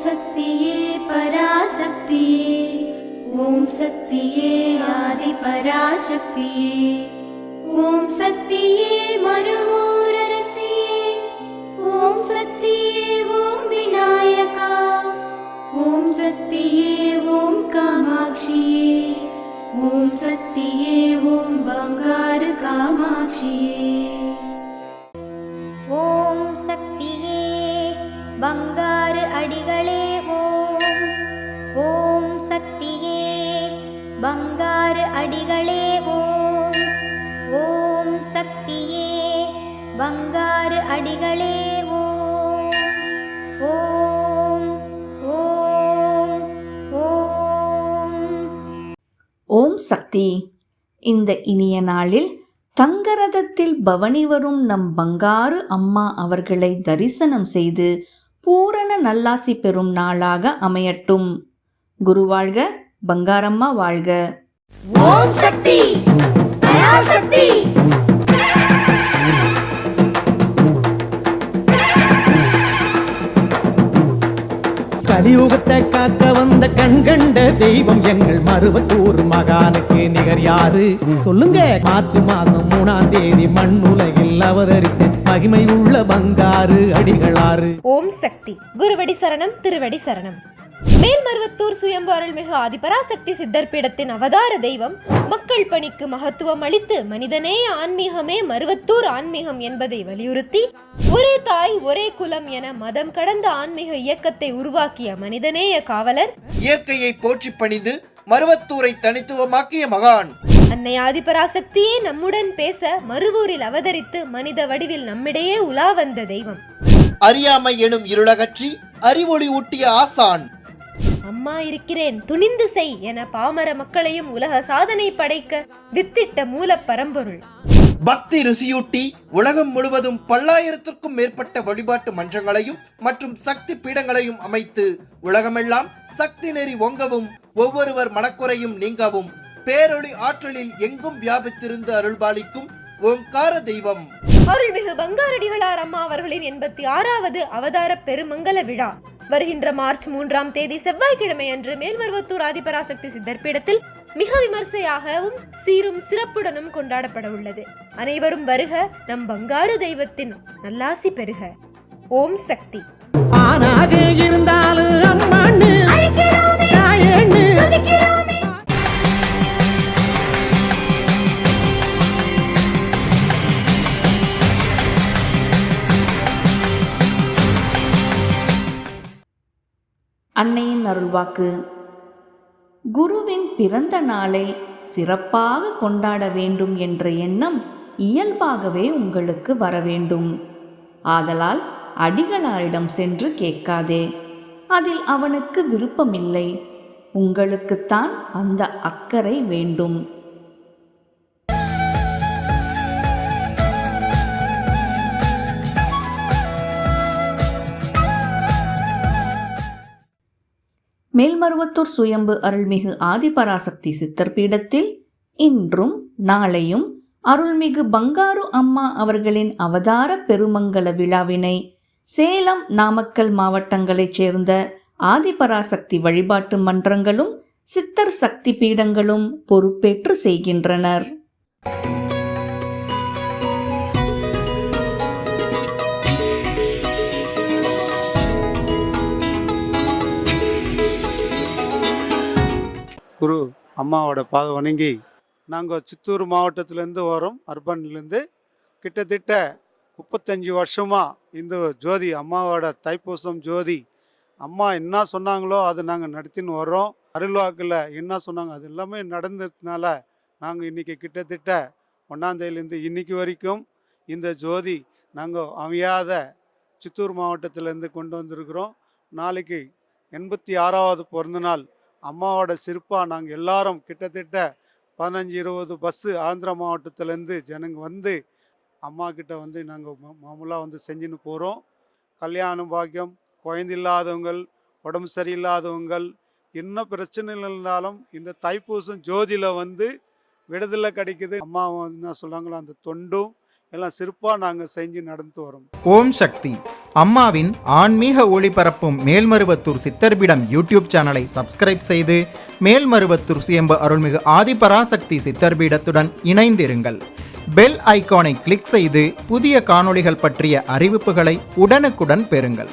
சக்தியே பராசக்தியே, ஓம் சக்தியே ஆதி பராசக்தியே, ஓம் சக்தியே மறுவூரரசியே, ஓம் சக்தியே ஓம் விநாயகா, ஓம் சக்தியே ஓம் காமாட்சியே, ஓம் சக்தியே ஓம் பங்காரு காமாட்சியே. ஓம் சக்தியே பங்காரு அடிகளே ஓம், ஓம் சக்தியே பங்காரு அடிகளே ஓம், ஓம் சக்தியே பங்காரு அடிகளே ஓம், ஓம் ஓம் ஓம். ஓம் சக்தி. இந்த இனிய நாளில் தங்கரதத்தில் பவனி வரும் நம் பங்காரு அம்மா அவர்களை தரிசனம் செய்து பூரண நல்லாசி பெறும் நாளாக அமையட்டும். குருவாழ்க, பங்காரம்மா வாழ்க. ஓம் சக்தி பராசக்தி. கலியுகத்தை காக்க வந்த கண்கண்ட தெய்வம் எங்கள் மருவத்தூர் மகானுக்கு நிகர் யாரு சொல்லுங்க. மார்ச் மாதம் 3ஆம் தேதி மண்ணுலகில் அவதரித்த மகிமை உள்ள பங்காரு அடிகளாறு. ஓம் சக்தி. குருவடி சரணம், திருவடி சரணம். மேல்மருவத்தூர் சுயம்பு அருள்மிகு ஆதிபராசக்தி சித்தர் பீடத்தின் அவதார தெய்வம் மக்கள் பணிக்கு மகத்துவம் அளித்து மனிதனே ஆன்மீகமே மருவத்தூர் ஆன்மீகம் என்பதை வலியுறுத்தி ஒரே தாய் ஒரே குலம் என மதம் கடந்த ஆன்மீக இயக்கத்தை உருவாக்கிய மனிதநேய காவலர், இயற்கையை போற்றி பணிந்து மருவத்தூரை தனித்துவமாக்கிய மகான் அன்னை ஆதிபராசக்தியே நம்முடன் பேச மருவூரில் அவதரித்து மனித வடிவில் நம்மிடையே உலா வந்த தெய்வம், அறியாமை எனும் இருளகற்றி அறிவொளி ஊட்டிய ஆசான், அம்மா இருக்கிறேன் துணிந்து செய் என பாமர மக்களையும் உலக சாதனை படைக்க வித்திட்ட மூல பரம்பொருள், பக்தி ருசியூட்டி உலகம் முழுவதும் 10,000த்திற்கும் மேற்பட்ட வழிபாட்டு மன்றங்களையும் மற்றும் சக்தி பீடங்களையும் அமைத்து உலகமெல்லாம் சக்தி நெறி ஓங்கவும் ஒவ்வொருவர் மனக்குறையும் நீங்கவும் பேரொளி ஆற்றலில் எங்கும் வியாபித்திருந்து அருள்பாலிக்கும் ஓங்கார தெய்வம் அருள்மிகு பங்காரடிகளார் அம்மா அவர்களின் 86வது அவதார பெருமங்கல விழா வருகின்ற மார்ச் 3ஆம் தேதி செவ்வாய்க்கிழமை அன்று மேல்மருவத்தூர் ஆதிபராசக்தி சித்தர் பீடத்தில் மிக விமர்சையாகவும் சீரும் சிறப்புடனும் கொண்டாடப்பட உள்ளது. அனைவரும் வருக, நம் பங்காரு தெய்வத்தின் நல்லாசி பெறுக. ஓம் சக்தி. ஆனாதே இருந்தாலும் அம்மான்னு தாயேன்னு அன்னையின் அருள்வாக்கு. குருவின் பிறந்த நாளை சிறப்பாக கொண்டாட வேண்டும் என்ற எண்ணம் இயல்பாகவே உங்களுக்கு வர வேண்டும். ஆதலால் அடிகளாரிடம் சென்று கேட்காதே, அதில் அவனுக்கு விருப்பமில்லை. உங்களுக்குத்தான் அந்த அக்கறை வேண்டும். மேல்மருவத்தூர் சுயம்பு அருள்மிகு ஆதிபராசக்தி சித்தர் பீடத்தில் இன்றும் நாளையும் அருள்மிகு பங்காரு அம்மா அவர்களின் அவதார பெருமங்கல விழாவினை சேலம், நாமக்கல் மாவட்டங்களைச் சேர்ந்த ஆதிபராசக்தி வழிபாட்டு மன்றங்களும் சித்தர் சக்தி பீடங்களும் பொறுப்பேற்று செய்கின்றனர். குரு அம்மாவோட பாதம் வணங்கி நாங்கள் சித்தூர் மாவட்டத்திலேருந்து வரோம். அர்பன்லேருந்து கிட்டத்தட்ட 35 வருஷமாக இந்த ஜோதி அம்மாவோட தைப்பூசம் ஜோதி அம்மா என்ன சொன்னாங்களோ அதை நாங்கள் நடத்தின்னு வரோம். அருள்வாக்கில் என்ன சொன்னாங்க அது எல்லாமே நடந்ததுனால நாங்கள் இன்றைக்கி கிட்டத்தட்ட 1ஆம் தேதியிலேருந்து இன்றைக்கி வரைக்கும் இந்த ஜோதி நாங்கள் அமையாத சித்தூர் மாவட்டத்திலேருந்து கொண்டு வந்திருக்கிறோம். நாளைக்கு 86வது பிறந்தநாள் அம்மாவோட சிறப்பாக நாங்கள் எல்லாரும் கிட்டத்தட்ட 15-20 பஸ்ஸு ஆந்திரா மாவட்டத்திலேருந்து ஜனங்க வந்து அம்மா கிட்ட வந்து நாங்கள் மாமூலாக வந்து செஞ்சுன்னு போகிறோம். கல்யாணம் பாக்கியம், குழந்தை இல்லாதவங்கள், உடம்பு சரியில்லாதவங்கள், என்ன பிரச்சனைகள் இருந்தாலும் இந்த தைப்பூசம் ஜோதியில் வந்து விடுதலை கிடைக்குது. அம்மா என்ன சொல்கிறாங்களோ அந்த தொண்டும் எல்லாம் சிறப்பாக நாங்கள் செஞ்சு நடந்து வரோம். ஓம் சக்தி அம்மாவின் ஆன்மீக ஒளிபரப்பும் மேல்மருவத்தூர் சித்தர்பீடம் யூடியூப் சேனலை சப்ஸ்கிரைப் செய்து மேல்மருவத்தூர் சுயம்பு அருள்மிகு ஆதிபராசக்தி சித்தர்பீடத்துடன் இணைந்திருங்கள். பெல் ஐகானை கிளிக் செய்து புதிய காணொளிகள் பற்றிய அறிவிப்புகளை உடனுக்குடன் பெறுங்கள்.